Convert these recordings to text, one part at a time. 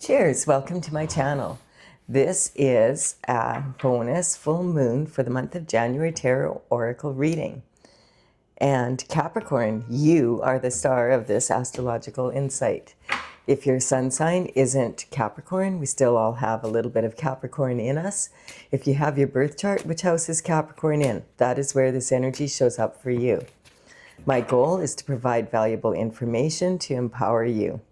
Cheers, welcome to my channel. This is a bonus full moon for the month of January Tarot Oracle reading. And Capricorn, you are the star of this astrological insight. If your sun sign isn't Capricorn, we still all have a little bit of Capricorn in us. If you have your birth chart, which house is Capricorn in? That is where this energy shows up for you. My goal is to provide valuable information to empower you.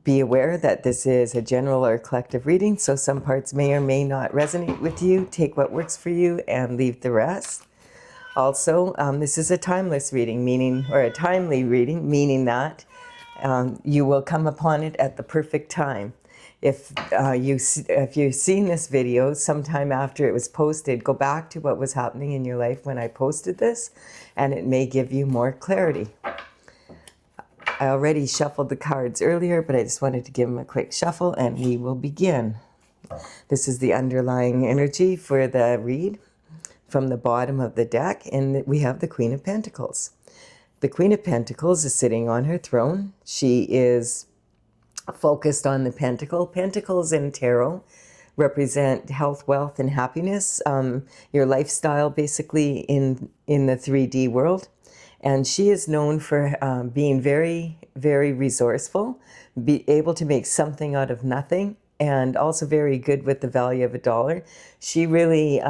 Be aware that this is a general or collective reading, so some parts may or may not resonate with you. Take what works for you and leave the rest. Also, this is a timeless reading, or a timely reading, meaning that you will come upon it at the perfect time. If you've seen this video sometime after it was posted, go back to what was happening in your life when I posted this, and it may give you more clarity. I already shuffled the cards earlier, but I just wanted to give them a quick shuffle and we will begin. This is the underlying energy for the read from the bottom of the deck, and we have the Queen of Pentacles. The Queen of Pentacles is sitting on her throne. She is focused on the pentacle. Pentacles in tarot represent health, wealth, and happiness, your lifestyle basically in the 3D world. And she is known for being very, very resourceful, be able to make something out of nothing, and also very good with the value of a dollar. She really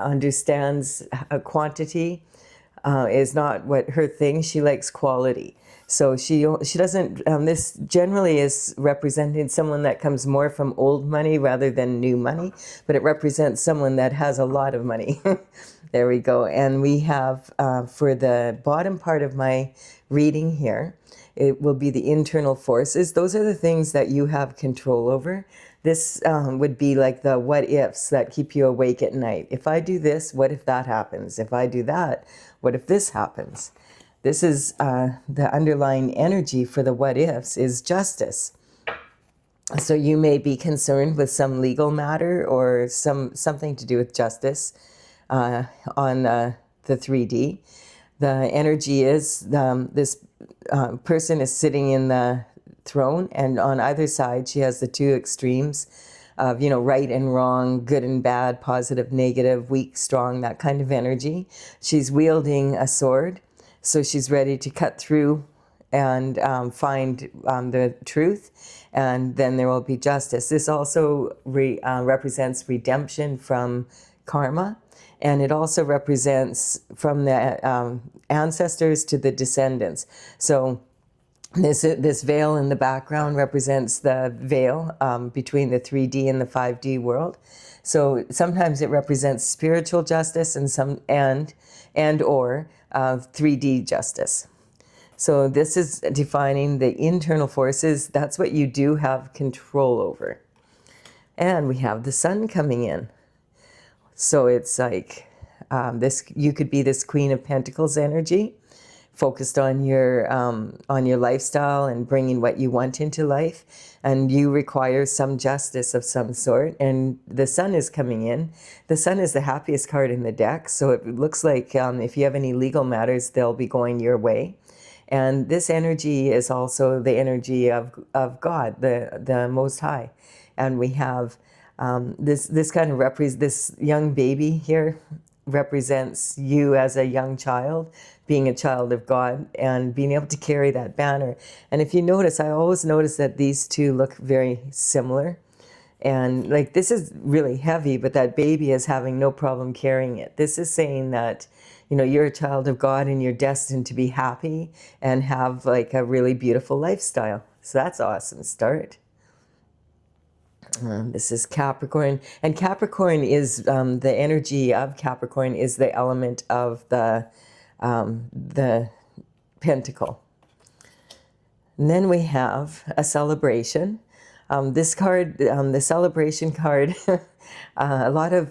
understands quantity is not what her thing. She likes quality. So she doesn't, this generally is representing someone that comes more from old money rather than new money, but it represents someone that has a lot of money. There we go. And we have, for the bottom part of my reading here, it will be the internal forces. Those are the things that you have control over. This would be like the what ifs that keep you awake at night. If I do this, what if that happens? If I do that, what if this happens? This is the underlying energy for the what ifs is justice. So you may be concerned with some legal matter or something to do with justice on the 3D. The energy is this person is sitting in the throne, and on either side she has the two extremes of, right and wrong, good and bad, positive, negative, weak, strong, that kind of energy. She's wielding a sword. So she's ready to cut through and find the truth, and then there will be justice. This also represents redemption from karma, and it also represents from the ancestors to the descendants. So this veil in the background represents the veil between the 3D and the 5D world. So sometimes it represents spiritual justice and or 3D justice. So this is defining the internal forces. That's what you do have control over. And we have the sun coming in. So it's like you could be this Queen of Pentacles energy, focused on your lifestyle and bringing what you want into life, and you require some justice of some sort, and the sun is coming in. The sun is the happiest card in the deck, so it looks like if you have any legal matters, they'll be going your way. And this energy is also the energy of God, the Most High. And we have this kind of this young baby here represents you as a young child, being a child of God and being able to carry that banner. And if you notice, I always notice that these two look very similar. And like, this is really heavy, but that baby is having no problem carrying it. This is saying that, you're a child of God and you're destined to be happy and have like a really beautiful lifestyle. So that's an awesome start. This is Capricorn, and Capricorn is the energy of Capricorn is the element of the pentacle. And then we have a celebration. This card, the celebration card, a lot of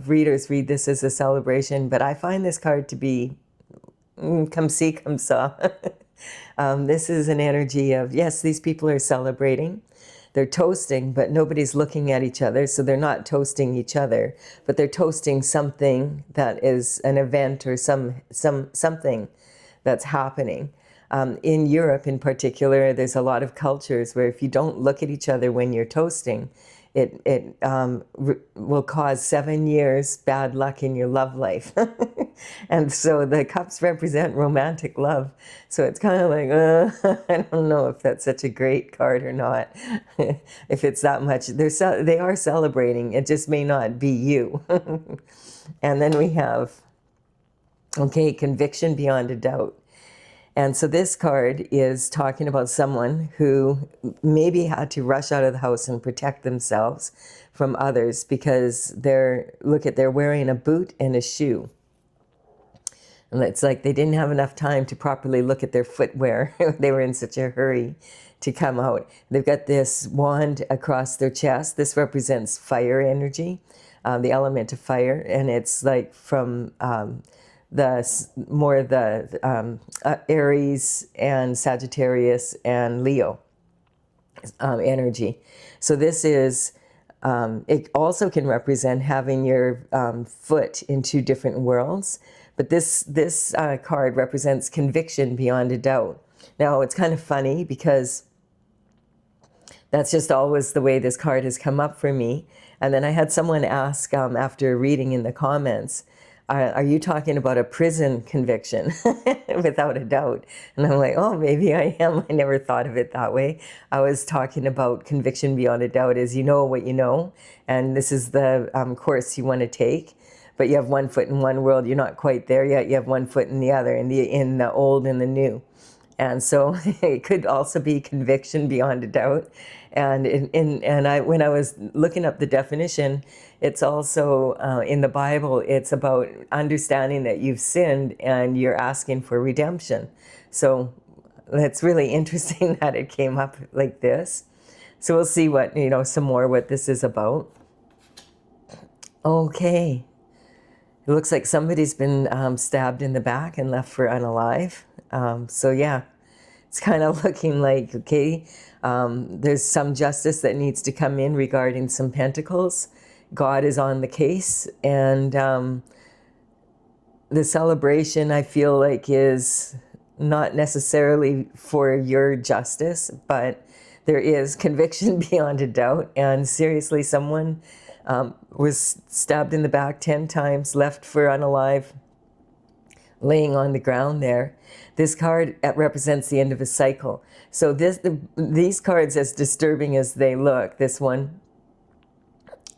readers read this as a celebration, but I find this card to be come see, come saw. This is an energy of, yes, these people are celebrating. They're toasting, but nobody's looking at each other, so they're not toasting each other, but they're toasting something that is an event or something that's happening. In Europe in particular, there's a lot of cultures where if you don't look at each other when you're toasting, it will cause 7 years bad luck in your love life. And so the cups represent romantic love. So it's kind of like, I don't know if that's such a great card or not. If it's that much, they are celebrating. It just may not be you. And then we have, okay, conviction beyond a doubt. And so this card is talking about someone who maybe had to rush out of the house and protect themselves from others because they're wearing a boot and a shoe. And it's like they didn't have enough time to properly look at their footwear. They were in such a hurry to come out. They've got this wand across their chest. This represents fire energy, the element of fire. And it's like from Aries and Sagittarius and Leo energy. So this is, it also can represent having your foot in two different worlds. But this card represents conviction beyond a doubt. Now, it's kind of funny because that's just always the way this card has come up for me. And then I had someone ask after reading in the comments, are you talking about a prison conviction? Without a doubt. And I'm like, oh, maybe I am. I never thought of it that way. I was talking about conviction beyond a doubt as you know what you know. And this is the course you want to take. But you have one foot in one world. You're not quite there yet. You have one foot in the other, in the old and the new. And so it could also be conviction beyond a doubt. And when I was looking up the definition, it's also in the Bible, it's about understanding that you've sinned and you're asking for redemption. So it's really interesting that it came up like this. So we'll see some more what this is about. Okay. It looks like somebody's been stabbed in the back and left for unalive. So yeah, it's kind of looking like, okay, there's some justice that needs to come in regarding some pentacles. God is on the case. And the celebration, I feel like, is not necessarily for your justice, but there is conviction beyond a doubt. And seriously, someone was stabbed in the back 10 times, left for unalive, laying on the ground there. This card represents the end of a cycle. So these cards, as disturbing as they look, this one,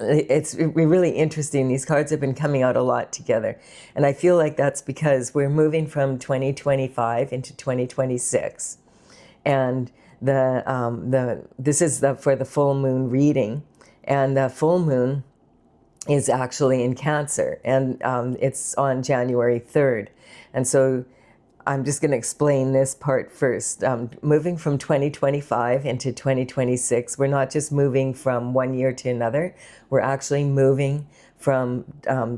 it's really interesting. These cards have been coming out a lot together. And I feel like that's because we're moving from 2025 into 2026. And this is for the full moon reading. And the full moon is actually in Cancer, and it's on January 3rd. And so I'm just going to explain this part first. Moving from 2025 into 2026, we're not just moving from one year to another. We're actually moving from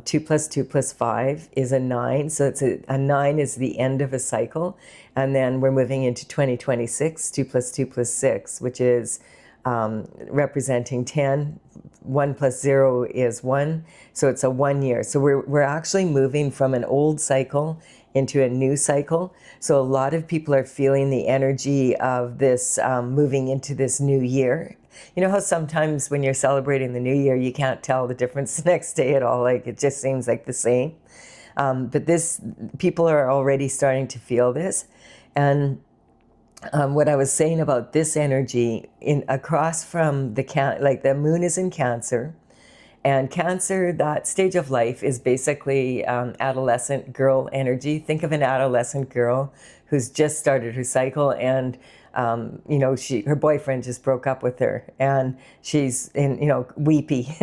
2 plus 2 plus 5 is a 9. So it's a 9 is the end of a cycle. And then we're moving into 2026, 2 plus 2 plus 6, which is representing 10. 1 plus 0 is 1. So it's a 1 year. So we're actually moving from an old cycle into a new cycle. So a lot of people are feeling the energy of this moving into this new year. You know how sometimes when you're celebrating the new year, you can't tell the difference the next day at all. Like it just seems like the same. But people are already starting to feel this. And what I was saying about this energy across from the moon is in Cancer, and Cancer, that stage of life is basically adolescent girl energy. Think of an adolescent girl who's just started her cycle, and her boyfriend just broke up with her, and she's weepy,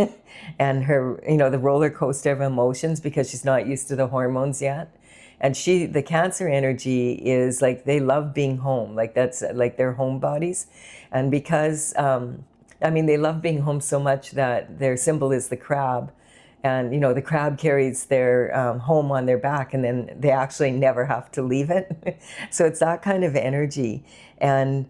and her the roller coaster of emotions because she's not used to the hormones yet. And the Cancer energy is like they love being home, like that's like their home bodies. And because, they love being home so much that their symbol is the crab. And, the crab carries their home on their back, and then they actually never have to leave it. So it's that kind of energy. And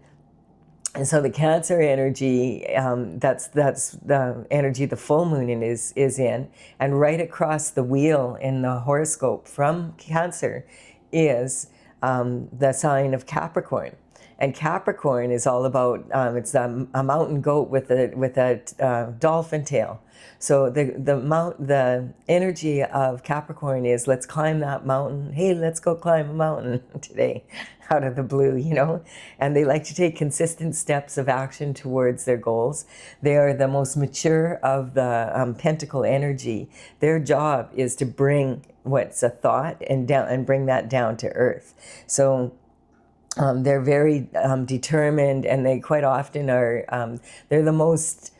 so the Cancer energy, that's the energy the full moon is in. And right across the wheel in the horoscope from Cancer is the sign of Capricorn. And Capricorn is all about, it's a mountain goat with a dolphin tail. So the energy of Capricorn is, let's climb that mountain. Hey, let's go climb a mountain today, out of the blue, you know. And they like to take consistent steps of action towards their goals. They are the most mature of the pentacle energy. Their job is to bring what's a thought and bring that down to earth. So they're very determined, and they quite often are. They're the most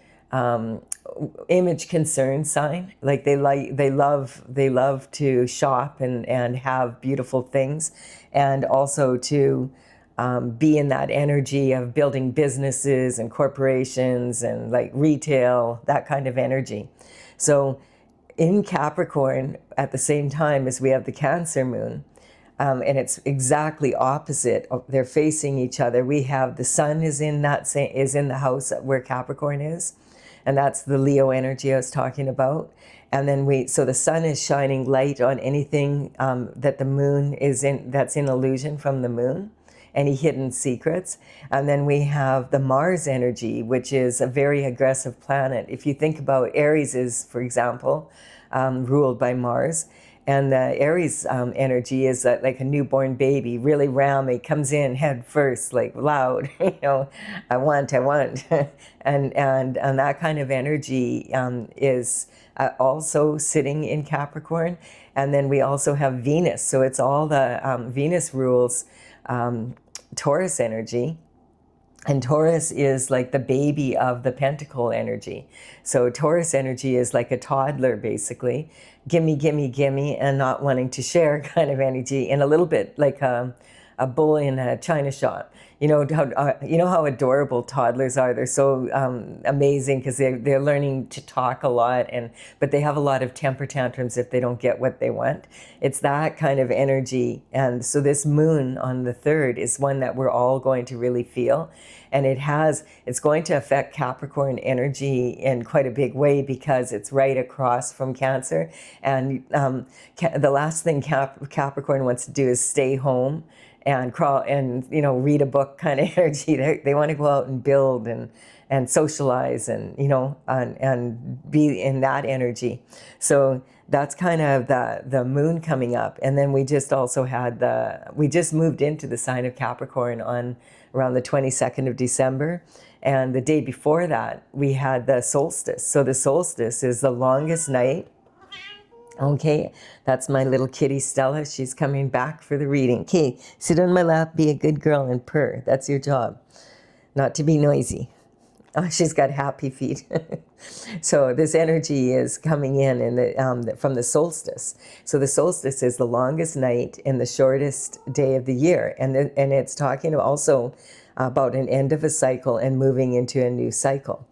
image concerned sign. Like they love to shop and have beautiful things, and also to be in that energy of building businesses and corporations and like retail, that kind of energy. So in Capricorn, at the same time as we have the Cancer moon, and it's exactly opposite. They're facing each other. We have the sun is in the house where Capricorn is, and that's the Leo energy I was talking about. And then so the sun is shining light on anything that the moon is in, that's in illusion from the moon, any hidden secrets. And then we have the Mars energy, which is a very aggressive planet. If you think about Aries is, for example, ruled by Mars. And the Aries energy is like a newborn baby, really rammy, comes in head first, like loud, you know, I want. and that kind of energy is also sitting in Capricorn. And then we also have Venus. So it's all the Venus rules Taurus energy. And Taurus is like the baby of the pentacle energy. So Taurus energy is like a toddler, basically. Gimme, gimme, gimme, and not wanting to share kind of energy, and a little bit like a bull in a china shop. You know how adorable toddlers are. They're so amazing because they're learning to talk a lot, but they have a lot of temper tantrums if they don't get what they want. It's that kind of energy. And so this moon on the 3rd is one that we're all going to really feel. And it's going to affect Capricorn energy in quite a big way because it's right across from Cancer. And the last thing Capricorn wants to do is stay home and crawl and, you know, read a book kind of energy. They want to go out and build and socialize and, you know, and be in that energy. So that's kind of the moon coming up. And then we just also we just moved into the sign of Capricorn on around the 22nd of December. And the day before that, we had the solstice. So the solstice is the longest night. Okay, that's my little kitty Stella. She's coming back for the reading. Okay, sit on my lap, be a good girl, and purr. That's your job, not to be noisy. Oh, she's got happy feet. So this energy is coming in from the solstice. So the solstice is the longest night and the shortest day of the year. And it's talking also about an end of a cycle and moving into a new cycle.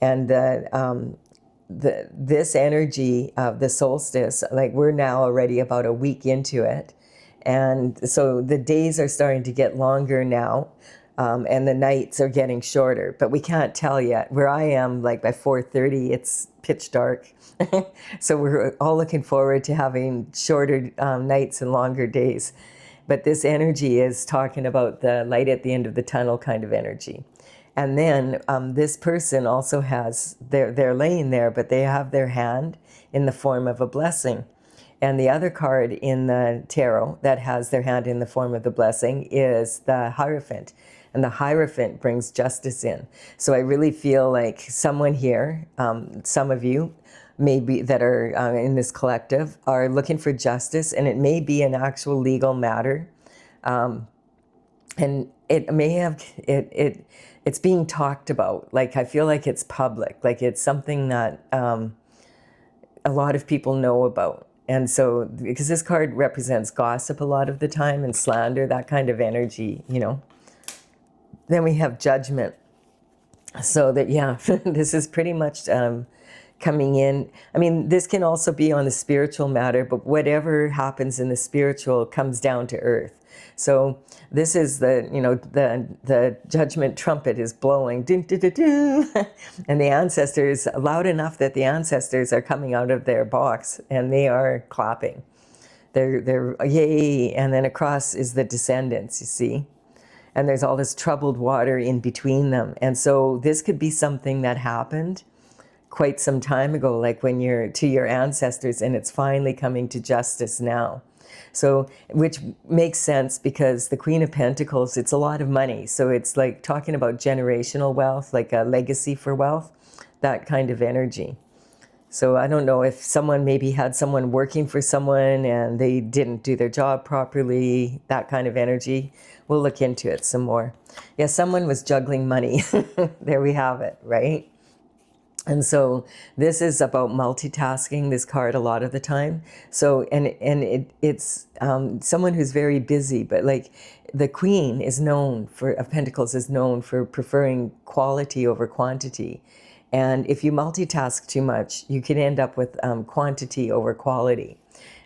And this energy of the solstice, like we're now already about a week into it. And so the days are starting to get longer now. And the nights are getting shorter, but we can't tell yet. Where I am, like by 4:30, it's pitch dark. So we're all looking forward to having shorter nights and longer days. But this energy is talking about the light at the end of the tunnel kind of energy. And then this person also they're laying there, but they have their hand in the form of a blessing. And the other card in the tarot that has their hand in the form of the blessing is the Hierophant. And the Hierophant brings justice in. So I really feel like someone here, some of you maybe that are in this collective, are looking for justice, and it may be an actual legal matter. And it may have, it's being talked about. Like I feel like it's public, like it's something that a lot of people know about. And so, because this card represents gossip a lot of the time and slander, that kind of energy, you know. Then we have Judgment. So that, yeah, this is pretty much coming in. I mean, this can also be on the spiritual matter, but whatever happens in the spiritual comes down to earth. So this is the judgment trumpet is blowing, doo, doo, doo, doo. And the ancestors, loud enough that the ancestors are coming out of their box and they are clapping. they're yay, and then across is the descendants, you see. And there's all this troubled water in between them. And so this could be something that happened quite some time ago, like when you're to your ancestors, and it's finally coming to justice now. So, which makes sense because the Queen of Pentacles, it's a lot of money. So it's like talking about generational wealth, like a legacy for wealth, that kind of energy. So I don't know if someone maybe had someone working for someone and they didn't do their job properly, that kind of energy. We'll look into it some more. Yeah, someone was juggling money. There we have it, right? And so this is about multitasking, this card, a lot of the time. So, it's someone who's very busy, but like the Queen is known for, of Pentacles is known for preferring quality over quantity. And if you multitask too much, you can end up with quantity over quality.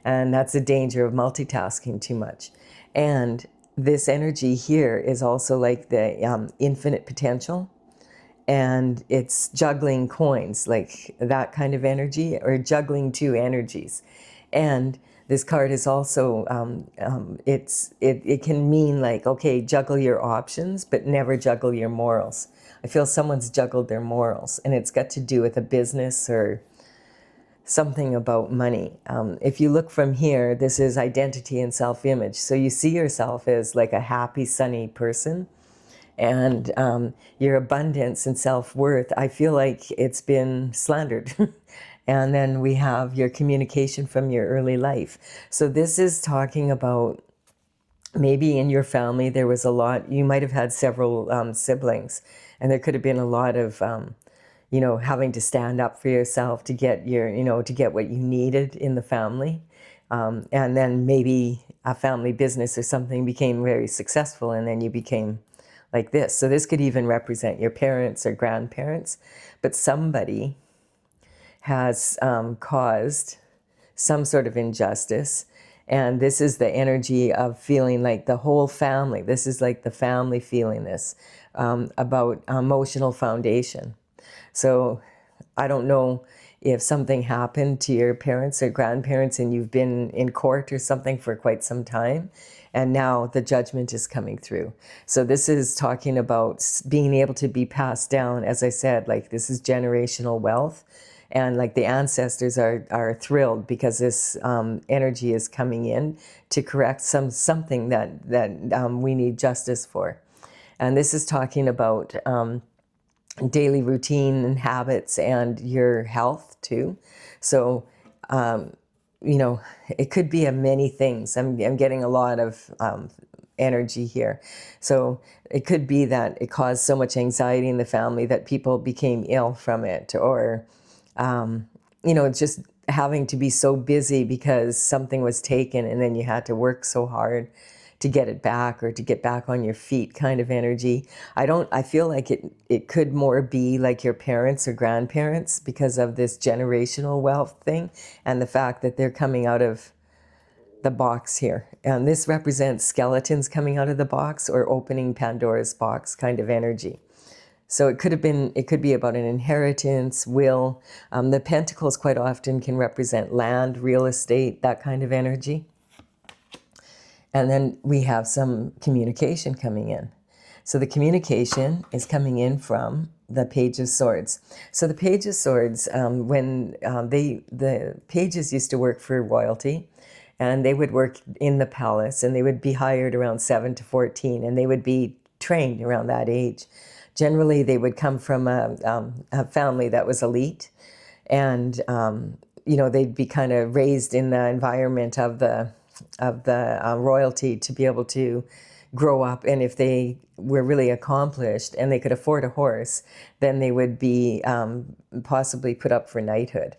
And that's the danger of multitasking too much. And this energy here is also like the infinite potential. And it's juggling coins, like that kind of energy, or juggling two energies. And this card is also, it can mean like, okay, juggle your options, but never juggle your morals. I feel someone's juggled their morals, and it's got to do with a business or something about money. If you look from here, this is identity and self-image. So you see yourself as like a happy, sunny person. And your abundance and self-worth, I feel like it's been slandered. And then we have your communication from your early life. So this is talking about maybe in your family there was a lot, you might have had several siblings, and there could have been a lot of, having to stand up for yourself to get to get what you needed in the family. And then maybe a family business or something became very successful, and then you became like this. So this could even represent your parents or grandparents, but somebody has caused some sort of injustice. And this is the energy of feeling like the whole family, this is like the family feeling this, about emotional foundation. So I don't know if something happened to your parents or grandparents and you've been in court or something for quite some time, and now the judgment is coming through. So this is talking about being able to be passed down. As I said, like this is generational wealth, and like the ancestors are thrilled because this energy is coming in to correct something that we need justice for. And this is talking about daily routine and habits and your health too. So, it could be a many things. I'm getting a lot of energy here. So it could be that it caused so much anxiety in the family that people became ill from it, or, just having to be so busy because something was taken and then you had to work so hard to get it back or to get back on your feet kind of energy. I feel like it could more be like your parents or grandparents because of this generational wealth thing and the fact that they're coming out of the box here. And this represents skeletons coming out of the box or opening Pandora's box kind of energy. So it could be about an inheritance, will. The pentacles quite often can represent land, real estate, that kind of energy. And then we have some communication coming in. So the communication is coming in from the Page of Swords. So the Page of Swords, the pages used to work for royalty, and they would work in the palace, and they would be hired around 7 to 14, and they would be trained around that age. Generally, they would come from a family that was elite, and they'd be kind of raised in the environment of the royalty to be able to grow up. And if they were really accomplished and they could afford a horse, then they would be possibly put up for knighthood.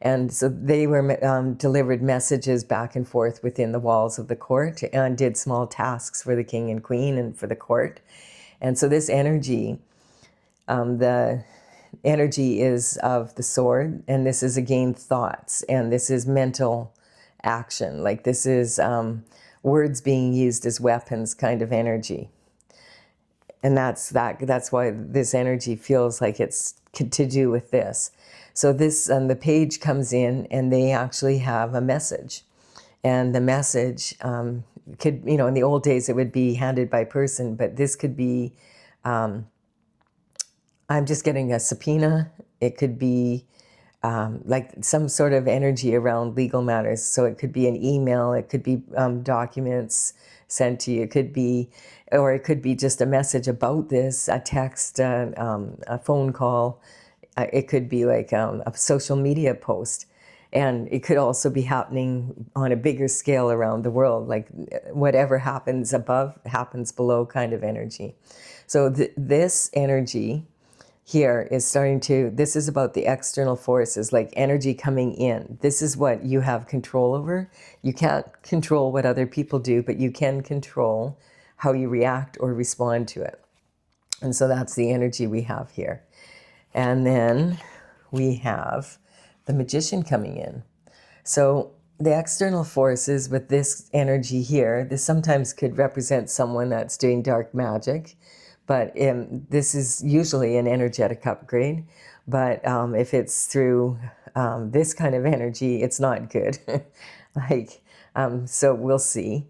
And so they were delivered messages back and forth within the walls of the court and did small tasks for the king and queen and for the court. And so this energy, the energy is of the sword, and this is again thoughts, and this is mental action. Like this is words being used as weapons kind of energy. And that's why this energy feels like it's to do with this. So this, the page comes in and they actually have a message. And the message could, you know, in the old days it would be handed by person, but this could be, I'm just getting a subpoena. It could be like some sort of energy around legal matters. So it could be an email, it could be documents sent to you, it could be, or it could be just a message about this, a text, a phone call. It could be like a social media post. And it could also be happening on a bigger scale around the world, like whatever happens above happens below kind of energy. So this energy here is starting to, this is about the external forces, like energy coming in. This is what you have control over. You can't control what other people do, but you can control how you react or respond to it. And so that's the energy we have here. And then we have the Magician coming in. So the external forces with this energy here, this sometimes could represent someone that's doing dark magic, but this is usually an energetic upgrade. But if it's through this kind of energy, it's not good. So we'll see.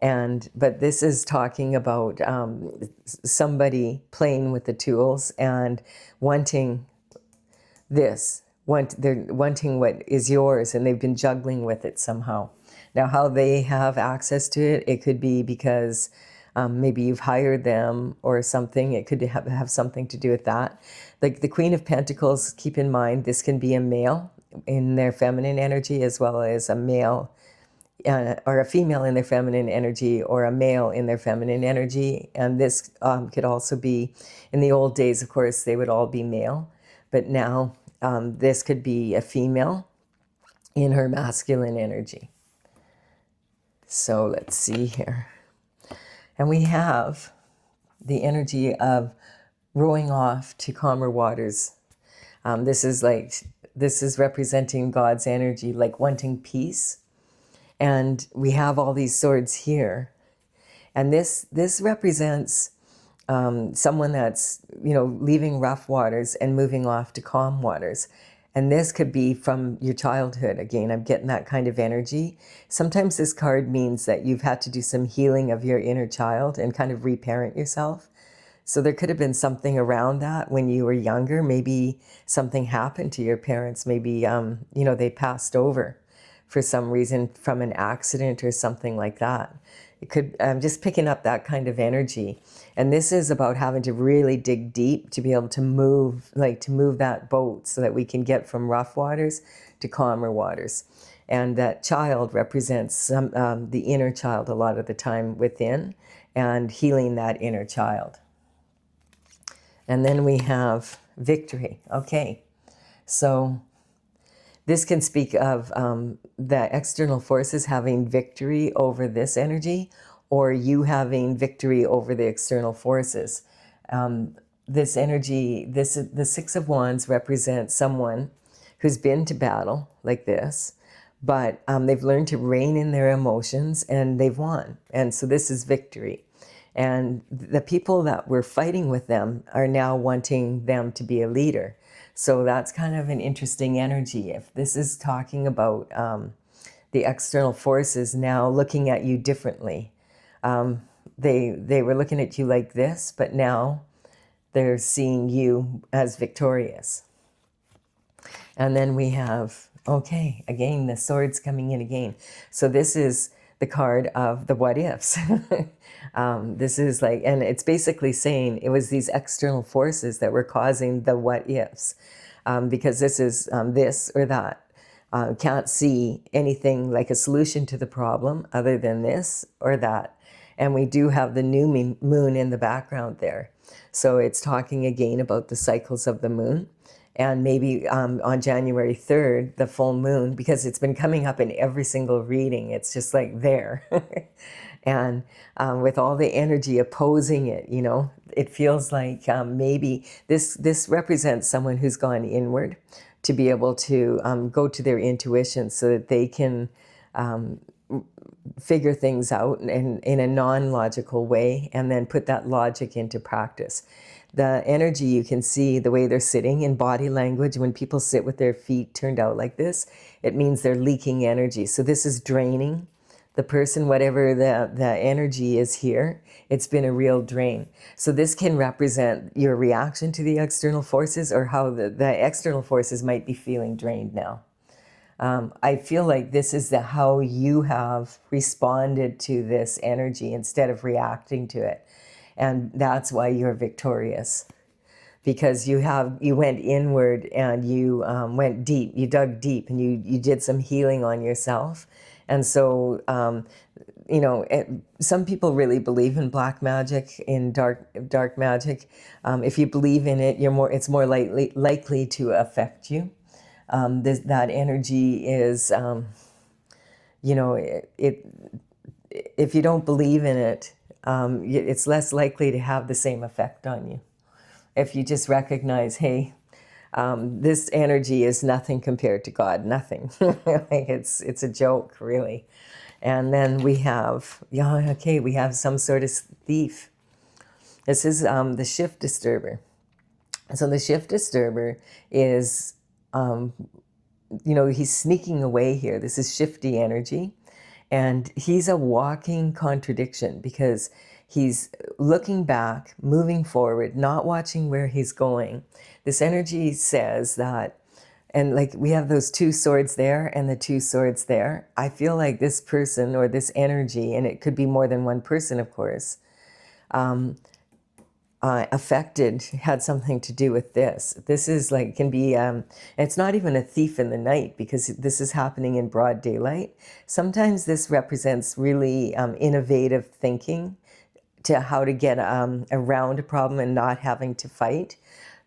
But this is talking about somebody playing with the tools and wanting this. They're wanting what is yours, and they've been juggling with it somehow. Now, how they have access to it, it could be because maybe you've hired them or something. It could have something to do with that. Like the Queen of Pentacles, keep in mind, this can be a male in their feminine energy as well as a male or a female in their feminine energy or a male in their feminine energy. And this could also be, in the old days, of course, they would all be male. But now this could be a female in her masculine energy. So let's see here. And we have the energy of rowing off to calmer waters. This is representing God's energy, like wanting peace. And we have all these swords here. And this represents someone that's, leaving rough waters and moving off to calm waters. And this could be from your childhood. Again, I'm getting that kind of energy. Sometimes this card means that you've had to do some healing of your inner child and kind of reparent yourself. So there could have been something around that when you were younger. Maybe something happened to your parents. Maybe, they passed over for some reason from an accident or something like that. I'm just picking up that kind of energy. And this is about having to really dig deep to be able to move that boat so that we can get from rough waters to calmer waters. And that child represents the inner child a lot of the time within, and healing that inner child. And then we have victory. Okay, so this can speak of the external forces having victory over this energy, or you having victory over the external forces. This energy, the Six of Wands represents someone who's been to battle like this, but they've learned to rein in their emotions and they've won. And so this is victory. And the people that were fighting with them are now wanting them to be a leader. So that's kind of an interesting energy. If this is talking about the external forces now looking at you differently. They were looking at you like this, but now they're seeing you as victorious. And then we have, again, the swords coming in again. So this is the card of the what ifs. This is and it's basically saying it was these external forces that were causing the what ifs, because this is this or that. Can't see anything like a solution to the problem other than this or that. And we do have the new moon in the background there. So it's talking again about the cycles of the moon. And maybe on January 3rd, the full moon, because it's been coming up in every single reading. It's just like there. And with all the energy opposing it, it feels like maybe this represents someone who's gone inward to be able to go to their intuition so that they can figure things out in a non-logical way and then put that logic into practice. The energy, you can see the way they're sitting in body language. When people sit with their feet turned out like this, it means they're leaking energy. So this is draining the person, whatever the energy is here. It's been a real drain. So this can represent your reaction to the external forces, or how the external forces might be feeling drained now. I feel like this is how you have responded to this energy instead of reacting to it. And that's why you're victorious, because you went inward and you went deep, you dug deep, and you did some healing on yourself. And so, some people really believe in black magic, in dark magic. If you believe in it, it's more likely to affect you. That energy is, if you don't believe in it, it's less likely to have the same effect on you. If you just recognize, hey, this energy is nothing compared to God, nothing. It's a joke, really. And then we have, we have some sort of thief. This is the shift disturber. So the shift disturber is, he's sneaking away here. This is shifty energy. And he's a walking contradiction, because he's looking back, moving forward, not watching where he's going. This energy says that, and like we have those two swords there and the two swords there. I feel like this person, or this energy, and it could be more than one person, of course, had something to do with this. This is like, can be, it's not even a thief in the night, because this is happening in broad daylight. Sometimes this represents really innovative thinking to how to get around a problem and not having to fight.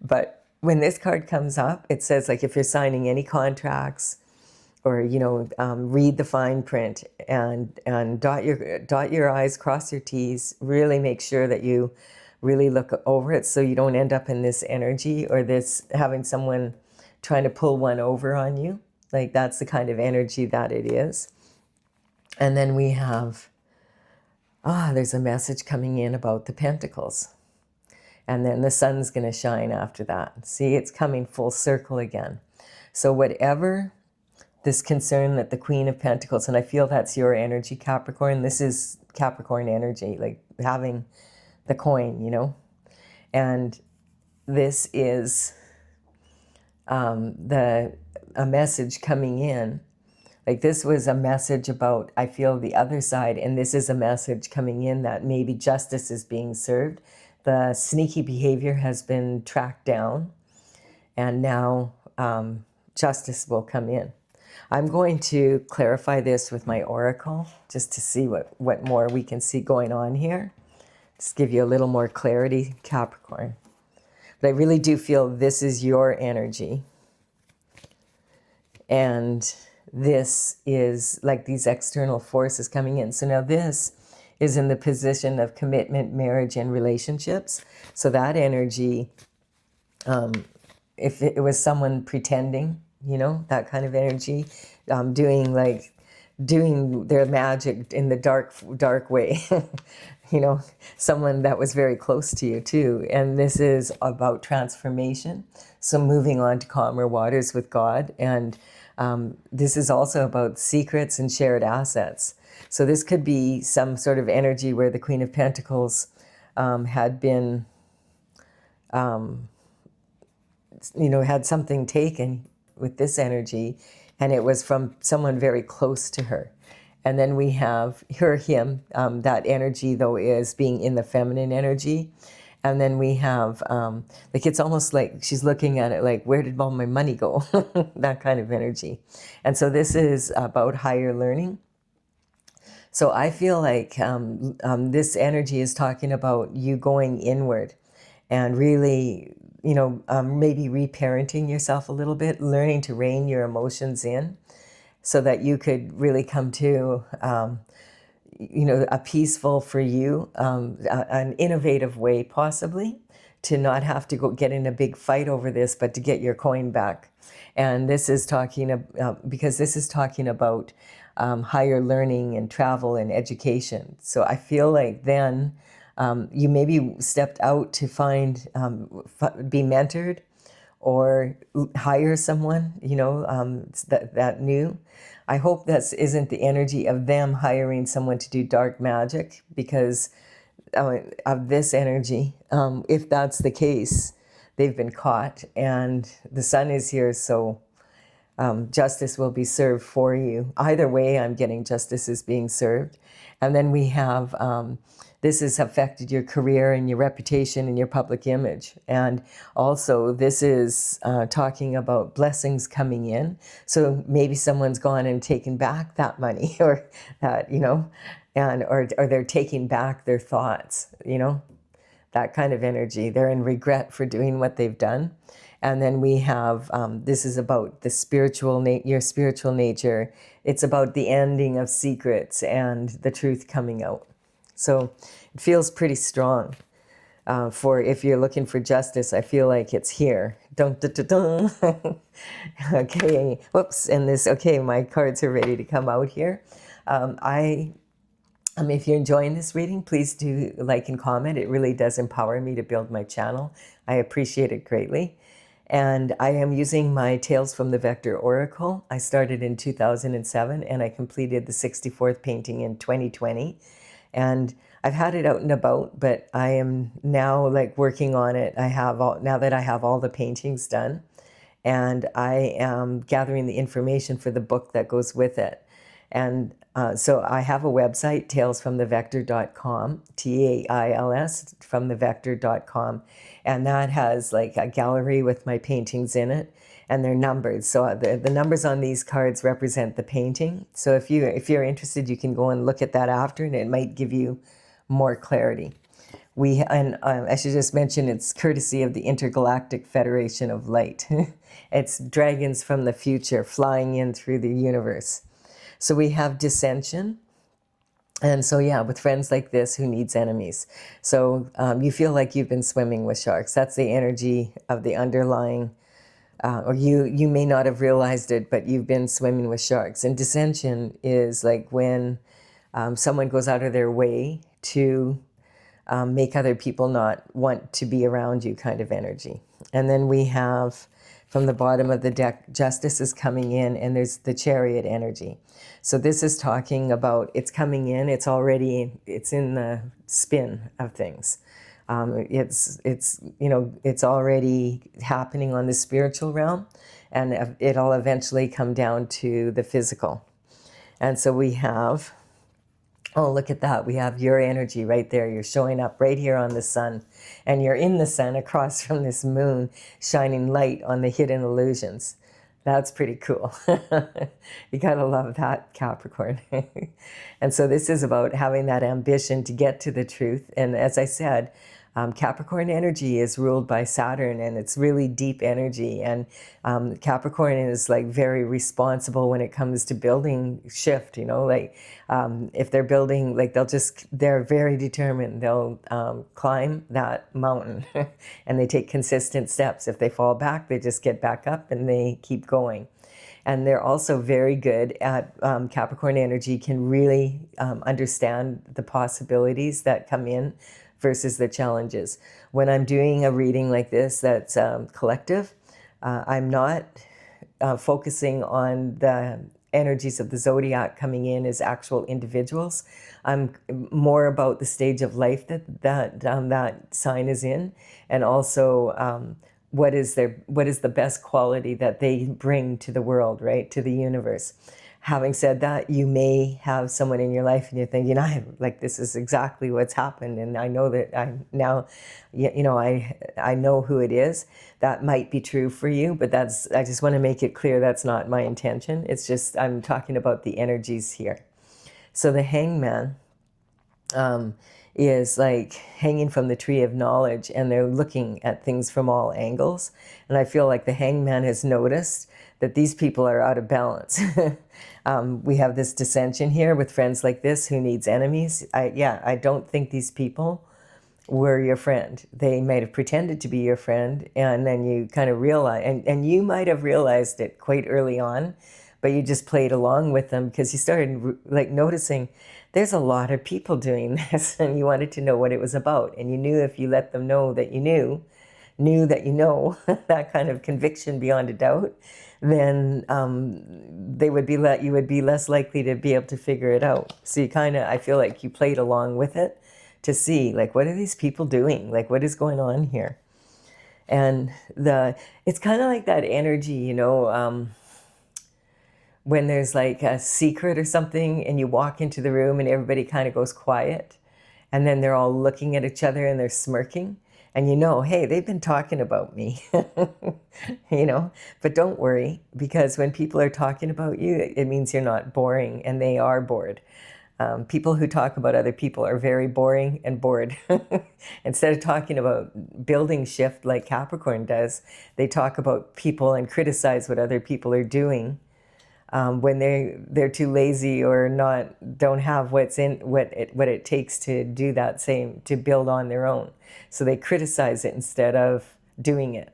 But when this card comes up, it says, like, if you're signing any contracts, or read the fine print, and dot your I's, cross your T's. Really make sure that you really look over it, so you don't end up in this energy, or this having someone trying to pull one over on you. Like, that's the kind of energy that it is. And then we have, there's a message coming in about the pentacles. And then the sun's going to shine after that. See, it's coming full circle again. So whatever this concern that the Queen of Pentacles, and I feel that's your energy, Capricorn. This is Capricorn energy, like having the coin, and this is a message coming in. Like, this was a message about, I feel, the other side, and this is a message coming in that maybe justice is being served. The sneaky behavior has been tracked down, and now justice will come in. I'm going to clarify this with my oracle, just to see what more we can see going on here. Just give you a little more clarity, Capricorn. But I really do feel this is your energy. And this is like these external forces coming in. So now this is in the position of commitment, marriage, and relationships. So that energy, if it was someone pretending, that kind of energy, doing their magic in the dark way, someone that was very close to you too. And this is about transformation. So moving on to calmer waters with God. And this is also about secrets and shared assets. So this could be some sort of energy where the Queen of Pentacles had been, had something taken with this energy, and it was from someone very close to her. And then we have him, that energy though is being in the feminine energy. And then we have, it's almost like she's looking at it like, where did all my money go? That kind of energy. And so this is about higher learning. So I feel like this energy is talking about you going inward and really, maybe reparenting yourself a little bit, learning to rein your emotions in so that you could really come to, a peaceful for you, an innovative way possibly, to not have to go get in a big fight over this, but to get your coin back. And this is talking because this is talking about higher learning and travel and education. So I feel like then You maybe stepped out to find, be mentored or hire someone, that new. I hope that isn't the energy of them hiring someone to do dark magic, because of this energy. If that's the case, they've been caught, and the sun is here, so justice will be served for you. Either way, I'm getting justice is being served. And then we have, this has affected your career and your reputation and your public image. And also, this is talking about blessings coming in. So maybe someone's gone and taken back that money, or that, or they're taking back their thoughts, that kind of energy. They're in regret for doing what they've done. And then we have, this is about the your spiritual nature. It's about the ending of secrets and the truth coming out. So it feels pretty strong. For if you're looking for justice, I feel like it's here. Dun, dun, dun, dun. Okay, whoops, and okay, my cards are ready to come out here. If you're enjoying this reading, please do like and comment. It really does empower me to build my channel. I appreciate it greatly. And I am using my Tales from the Vector Oracle. I started in 2007 and I completed the 64th painting in 2020. And I've had it out and about, but I am now working on it. Now that I have all the paintings done, and I am gathering the information for the book that goes with it. And so I have a website, talesfromthevector.com, TAILS from thevector.com. And that has a gallery with my paintings in it, and they're numbered. So the numbers on these cards represent the painting. So if you're interested, you can go and look at that after, and it might give you more clarity. I should just mention, it's courtesy of the Intergalactic Federation of Light. It's dragons from the future flying in through the universe. So we have dissension. And so, yeah, with friends like this, who needs enemies? So you feel like you've been swimming with sharks. That's the energy of the underlying, or you may not have realized it, but you've been swimming with sharks. And dissension is when someone goes out of their way to make other people not want to be around you, kind of energy. And then we have, from the bottom of the deck, justice is coming in, and there's the Chariot energy. So this is talking about, it's coming in, it's in the spin of things. It's already happening on the spiritual realm, and it'll eventually come down to the physical. And so we have, oh, look at that. We have your energy right there. You're showing up right here on the sun, and you're in the sun across from this moon, shining light on the hidden illusions. That's pretty cool. You gotta love that, Capricorn. And so this is about having that ambition to get to the truth. And as I said, Capricorn energy is ruled by Saturn, and it's really deep energy. And Capricorn is very responsible when it comes to building shift, if they're building, they're very determined. They'll climb that mountain and they take consistent steps. If they fall back, they just get back up and they keep going. And they're also very good at, Capricorn energy can really understand the possibilities that come in versus the challenges. When I'm doing a reading like this that's collective, I'm not focusing on the energies of the zodiac coming in as actual individuals. I'm more about the stage of life that sign is in, and also what is the best quality that they bring to the world, right, to the universe. Having said that, you may have someone in your life and you're thinking, this is exactly what's happened, and I know that I know who it is. That might be true for you, but I just want to make it clear that's not my intention. It's just, I'm talking about the energies here. So the Hangman is hanging from the tree of knowledge, and they're looking at things from all angles. And I feel like the Hangman has noticed that these people are out of balance. We have this dissension here with friends like this, who needs enemies. I don't think these people were your friend. They might have pretended to be your friend, and then you kind of realize, and you might have realized it quite early on, but you just played along with them because you started noticing there's a lot of people doing this, and you wanted to know what it was about. And you knew if you let them know that you knew that you know, that kind of conviction beyond a doubt, then you would be less likely to be able to figure it out. So you kind of, I feel like you played along with it to see, like, what are these people doing? Like, what is going on here? And it's kind of like that energy, you know, when there's like a secret or something and you walk into the room and everybody kind of goes quiet, and then they're all looking at each other and they're smirking, and you know, hey, they've been talking about me. You know, but don't worry, because when people are talking about you, it means you're not boring, and they are bored. People who talk about other people are very boring and bored. Instead of talking about building shift like Capricorn does, they talk about people and criticize what other people are doing, when they're too lazy or don't have what it takes to do that same, to build on their own. So they criticize it instead of doing it,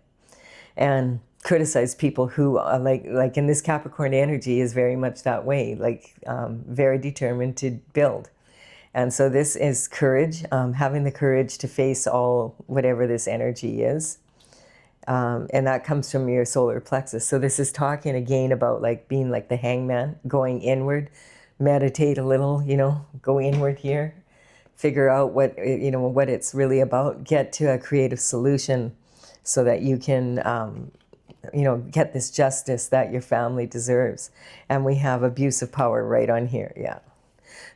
and criticize people who are like in this Capricorn energy is very much that way, like very determined to build. And so this is courage, having the courage to face all whatever this energy is. And that comes from your solar plexus. So this is talking again about like being like the hangman, going inward, meditate a little, you know, go inward here, figure out what, you know, what it's really about, get to a creative solution so that you can, you know, get this justice that your family deserves. And we have abuse of power right on here. Yeah.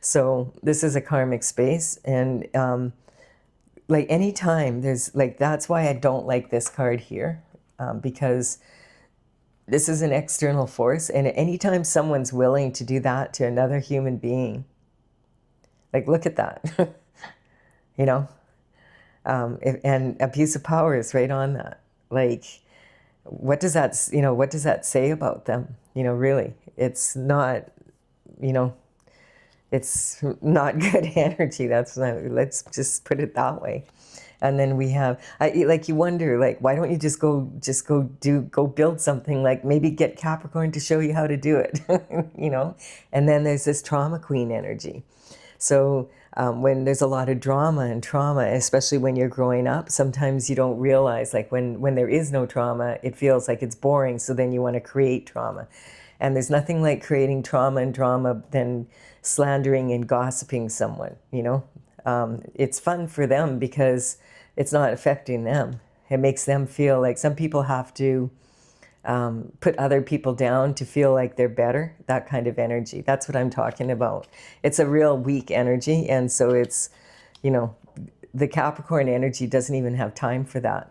So this is a karmic space. And, like anytime there's like, that's why I don't like this card here, because this is an external force. And anytime someone's willing to do that to another human being, like, look at that, you know, and abuse of power is right on that. Like, what does that, you know, what does that say about them? You know, really, it's not, you know, it's not good energy. That's not, let's just put it that way. And then we have, like, you wonder, like, why don't you just go build something, like maybe get Capricorn to show you how to do it, you know? And then there's this trauma queen energy. So when there's a lot of drama and trauma, especially when you're growing up, sometimes you don't realize, like when there is no trauma, it feels like it's boring. So then you want to create trauma. And there's nothing like creating trauma and drama than slandering and gossiping someone, you know? It's fun for them because it's not affecting them. It makes them feel like, some people have to put other people down to feel like they're better, that kind of energy. That's what I'm talking about. It's a real weak energy. And so it's, you know, the Capricorn energy doesn't even have time for that.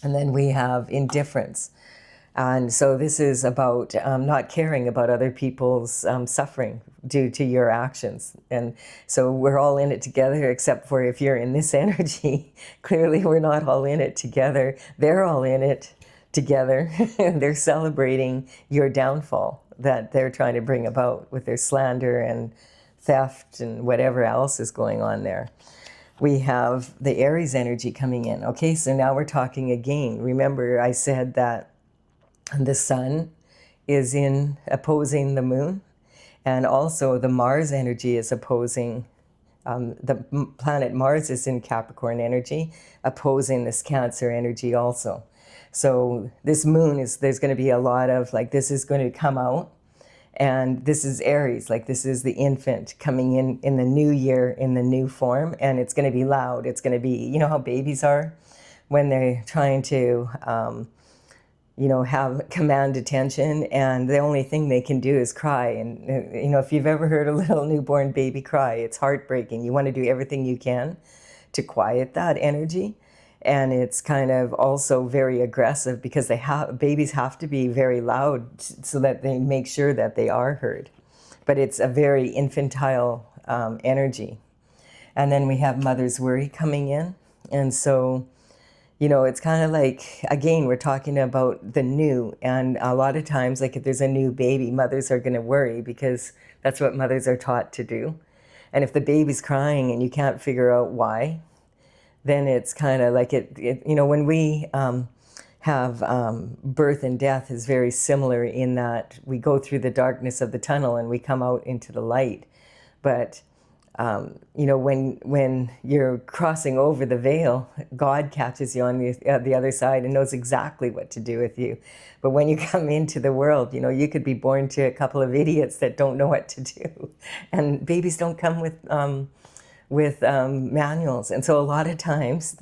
And then we have indifference. And so this is about not caring about other people's suffering due to your actions. And so we're all in it together, except for if you're in this energy. Clearly we're not all in it together. They're all in it together. They're celebrating your downfall that they're trying to bring about with their slander and theft and whatever else is going on there. We have the Aries energy coming in. Okay, so now we're talking again. Remember, I said that the sun is opposing the moon, and also the Mars energy is opposing, the planet Mars is in Capricorn energy, opposing this Cancer energy also. So this moon there's going to be a lot of, like, this is going to come out, and this is Aries, like this is the infant coming in the new year, in the new form, and it's going to be loud. It's going to be, you know how babies are when they're trying to, you know, have command attention, and the only thing they can do is cry. And, you know, if you've ever heard a little newborn baby cry, it's heartbreaking. You want to do everything you can to quiet that energy. And it's kind of also very aggressive because babies have to be very loud so that they make sure that they are heard. But it's a very infantile energy. And then we have mother's worry coming in. And so, you know, it's kind of like, again, we're talking about the new. And a lot of times, like if there's a new baby, mothers are going to worry because that's what mothers are taught to do. And if the baby's crying and you can't figure out why, then it's kind of like you know, when we have birth and death is very similar in that we go through the darkness of the tunnel and we come out into the light. But you know, when you're crossing over the veil, God catches you on the other side and knows exactly what to do with you. But when you come into the world, you know, you could be born to a couple of idiots that don't know what to do, and babies don't come with manuals. And so a lot of times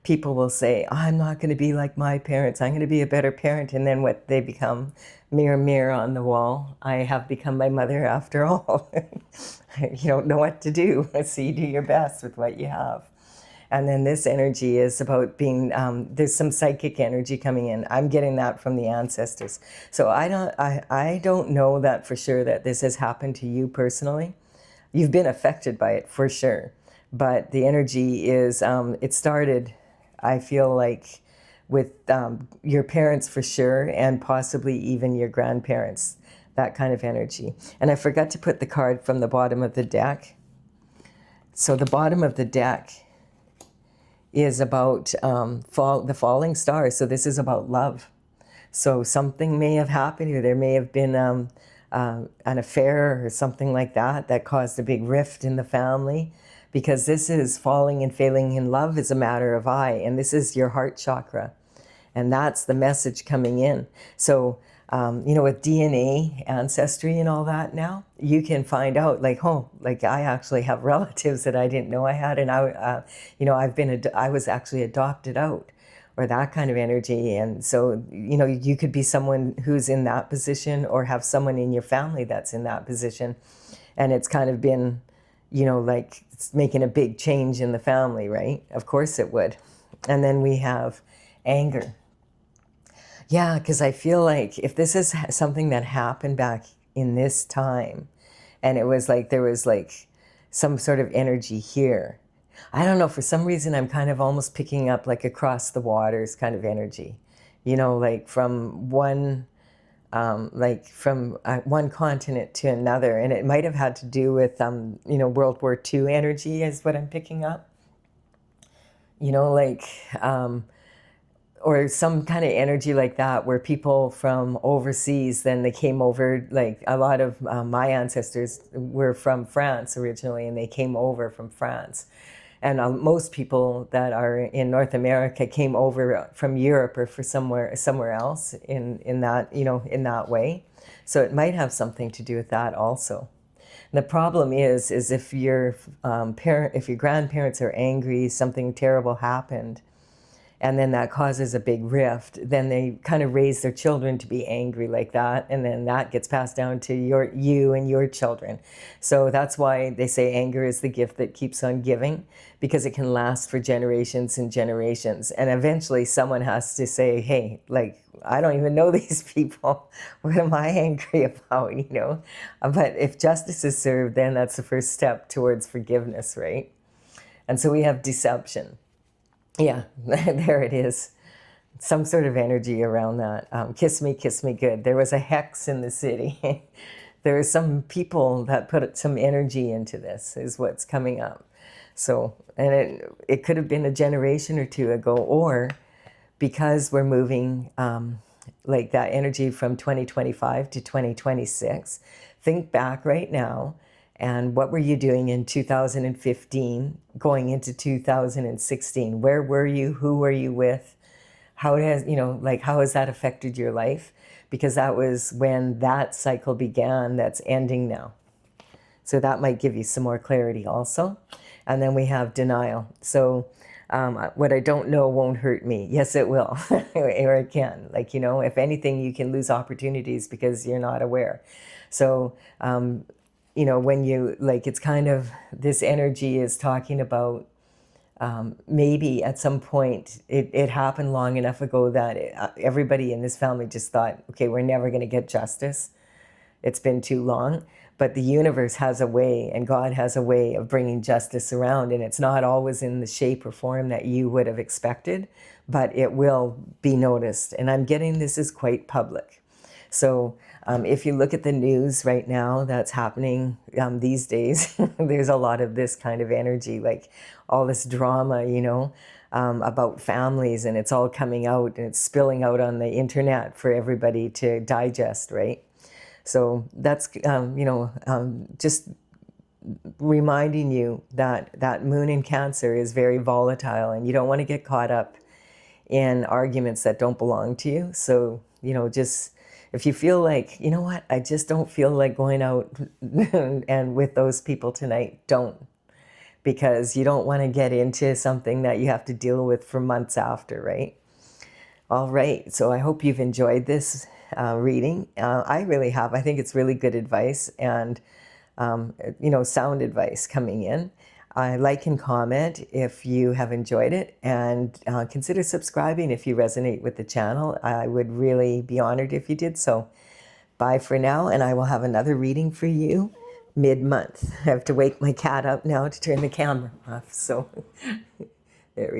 people will say, oh, I'm not going to be like my parents. I'm going to be a better parent. And then what they become, mirror, mirror on the wall, I have become my mother after all. You don't know what to do, so you do your best with what you have. And then this energy is about being, there's some psychic energy coming in. I'm getting that from the ancestors. So I don't know that for sure that this has happened to you personally. You've been affected by it for sure. But the energy is, it started, I feel like, with your parents for sure, and possibly even your grandparents, that kind of energy. And I forgot to put the card from the bottom of the deck. So the bottom of the deck is about the falling stars. So this is about love. So something may have happened, or there may have been an affair or something like that that caused a big rift in the family, because this is falling and failing in love is a matter of eye, and this is your heart chakra. And that's the message coming in. So, you know, with DNA, ancestry and all that now, you can find out like, oh, like I actually have relatives that I didn't know I had. And you know, I was actually adopted out, or that kind of energy. And so, you know, you could be someone who's in that position, or have someone in your family that's in that position. And it's kind of been, you know, like it's making a big change in the family, right? Of course it would. And then we have anger. Yeah, because I feel like if this is something that happened back in this time, and it was like there was like some sort of energy here. I don't know, for some reason I'm kind of almost picking up like across the waters kind of energy, you know, like from one one continent to another. And it might have had to do with, you know, World War II energy is what I'm picking up. You know, like, or some kind of energy like that, where people from overseas, then they came over, like a lot of my ancestors were from France originally, and they came over from France. And most people that are in North America came over from Europe or for somewhere else in that, you know, in that way. So it might have something to do with that also. The problem is if your if your grandparents are angry, something terrible happened, and then that causes a big rift, then they kind of raise their children to be angry like that, and then that gets passed down to you and your children. So that's why they say anger is the gift that keeps on giving, because it can last for generations and generations. And eventually someone has to say, hey, like, I don't even know these people. What am I angry about, you know? But if justice is served, then that's the first step towards forgiveness, right? And so we have deception. Yeah, there it is. Some sort of energy around that. Kiss me good. There was a hex in the city. There are some people that put some energy into this, is what's coming up. So, and it could have been a generation or two ago, or because we're moving like that energy from 2025 to 2026, think back right now. And what were you doing in 2015, going into 2016? Where were you? Who were you with? How has, you know, like, how has that affected your life? Because that was when that cycle began that's ending now. So that might give you some more clarity also. And then we have denial. So what I don't know won't hurt me. Yes, it will, or it can. Like, you know, if anything, you can lose opportunities because you're not aware. So, you know, when you, like, it's kind of, this energy is talking about maybe at some point it happened long enough ago that everybody in this family just thought, okay, we're never going to get justice. It's been too long. But the universe has a way, and God has a way of bringing justice around, and it's not always in the shape or form that you would have expected, but it will be noticed. And I'm getting this is quite public. So if you look at the news right now that's happening these days, there's a lot of this kind of energy, like all this drama, you know, about families, and it's all coming out and it's spilling out on the internet for everybody to digest, right? So that's, you know, just reminding you that that moon in Cancer is very volatile, and you don't want to get caught up in arguments that don't belong to you. So, just if you feel like, you know what, I just don't feel like going out and with those people tonight, don't. Because you don't want to get into something that you have to deal with for months after, right? All right, so I hope you've enjoyed this reading. I really have. I think it's really good advice and, sound advice coming in. Like and comment if you have enjoyed it, and consider subscribing if you resonate with the channel. I would really be honored if you did so. Bye for now, and I will have another reading for you mid-month. I have to wake my cat up now to turn the camera off, so there we go.